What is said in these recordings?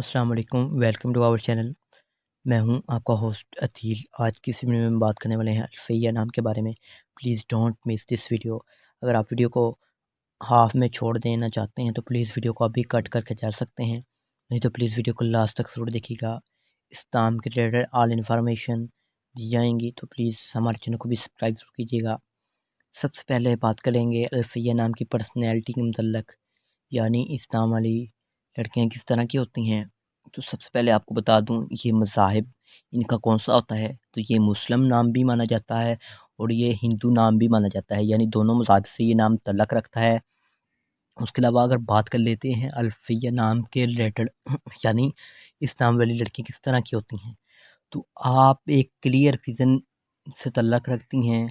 السلام علیکم، welcome to our channel. میں ہوں آپ کا ہوسٹ عتیل۔ آج کی اس ویڈیو میں بات کرنے والے ہیں الفیہ نام کے بارے میں۔ Please don't miss this video. اگر آپ ویڈیو کو ہاف میں چھوڑ دینا چاہتے ہیں تو پلیز ویڈیو کو ابھی کٹ کر کے جا سکتے ہیں، نہیں تو پلیز ویڈیو کو لاسٹ تک ضرور دیکھیے گا۔ اس نام کے ریلیٹڈ آل انفارمیشن دی جائیں گی تو پلیز ہمارے چینل کو بھی سبسکرائب ضرور کیجیے گا۔ سب سے پہلے بات کریں گے الفیہ نام کی پرسنالٹی کے متعلق، یعنی اس نام والی لڑکیاں کس طرح کی ہوتی ہیں۔ تو سب سے پہلے آپ کو بتا دوں یہ مذاہب ان کا کون سا ہوتا ہے، تو یہ مسلم نام بھی مانا جاتا ہے اور یہ ہندو نام بھی مانا جاتا ہے، یعنی دونوں مذاہب سے یہ نام تعلق رکھتا ہے۔ اس کے علاوہ اگر بات کر لیتے ہیں الفیہ نام کے ریلیٹڈ یعنی اس نام والی لڑکی کس طرح کی ہوتی ہیں، تو آپ ایک کلیئر ویژن سے تعلق رکھتی ہیں۔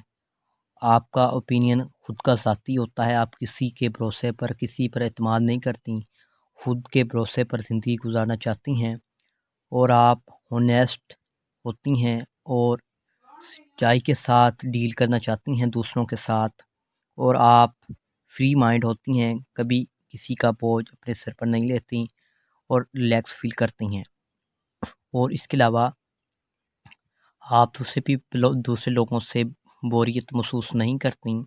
آپ کا اوپینین خود کا ذاتی ہوتا ہے، آپ کسی کے بھروسے پر کسی پر اعتماد نہیں کرتی، خود کے بھروسے پر زندگی گزارنا چاہتی ہیں، اور آپ ہونیسٹ ہوتی ہیں اور سچائی کے ساتھ ڈیل کرنا چاہتی ہیں دوسروں کے ساتھ، اور آپ فری مائنڈ ہوتی ہیں، کبھی کسی کا بوجھ اپنے سر پر نہیں لیتی اور ریلیکس فیل کرتی ہیں۔ اور اس کے علاوہ آپ دوسرے لوگوں سے بوریت محسوس نہیں کرتی،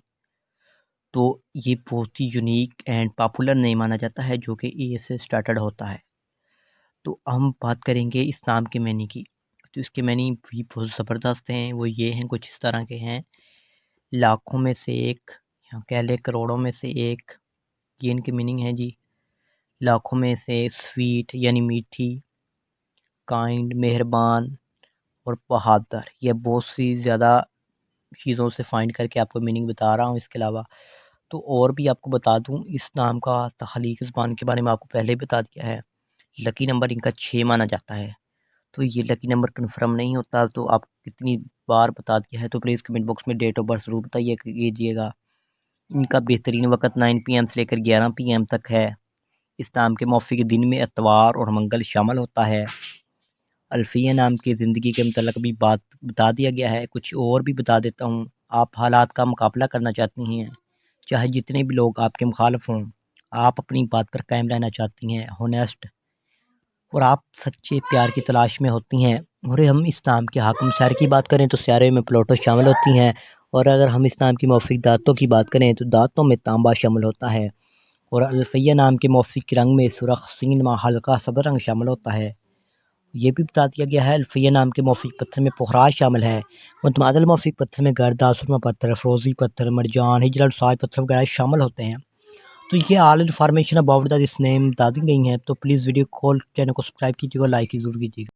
تو یہ بہت ہی یونیک اینڈ پاپولر نہیں مانا جاتا ہے جو کہ اے سے سٹارٹڈ ہوتا ہے۔ تو ہم بات کریں گے اس نام کے معنی کی، تو اس کے معنی بھی بہت زبردست ہیں۔ وہ یہ ہیں، کچھ اس طرح کے ہیں: لاکھوں میں سے ایک، یا کہہ لیں کروڑوں میں سے ایک، یہ ان کے میننگ ہے جی۔ لاکھوں میں سے سویٹ یعنی میٹھی، کائنڈ مہربان، اور بہادر، یہ بہت سی زیادہ چیزوں سے فائنڈ کر کے آپ کو میننگ بتا رہا ہوں۔ اس کے علاوہ تو اور بھی آپ کو بتا دوں، اس نام کا تخلیق زبان کے بارے میں آپ کو پہلے ہی بتا دیا ہے۔ لکی نمبر ان کا 6 مانا جاتا ہے، تو یہ لکی نمبر کنفرم نہیں ہوتا، تو آپ کتنی بار بتا دیا ہے تو پلیز کمنٹ باکس میں ڈیٹ آف برتھ ضرور بتائیے کیجیے گا۔ ان کا بہترین وقت 9 PM سے لے کر 11 PM تک ہے۔ اس نام کے موافق دن میں اتوار اور منگل شامل ہوتا ہے۔ الفیہ نام کی زندگی کے متعلق بھی بات بتا دیا گیا ہے، کچھ اور بھی بتا دیتا ہوں۔ آپ حالات کا مقابلہ کرنا چاہتی ہیں، چاہے جتنے بھی لوگ آپ کے مخالف ہوں، آپ اپنی بات پر قائم رہنا چاہتی ہیں، ہونیسٹ، اور آپ سچے پیار کی تلاش میں ہوتی ہیں۔ اور ہم اس نام کے حاکم سیارے کی بات کریں تو سیارے میں پلوٹو شامل ہوتی ہیں، اور اگر ہم اس نام کی موافق دانتوں کی بات کریں تو دانتوں میں تانبا شامل ہوتا ہے، اور الفیہ نام کے موافق رنگ میں سرخ، سینما، ہلکا سبز رنگ شامل ہوتا ہے۔ یہ بھی بتا دیا گیا ہے الفیہ نام کے موافق پتھر میں پخراج شامل ہے، متبادل موافق پتھر میں گردہ، سرما پتھر، فروزی پتھر، مرجان، ہجرت، ساج پتھر وغیرہ شامل ہوتے ہیں۔ تو یہ آل انفارمیشن اباؤٹ دا دس نیم بتا دی گئی ہیں، تو پلیز ویڈیو کال چینل کو سبسکرائب کیجیے گا، لائک ضرور کیجیے گا۔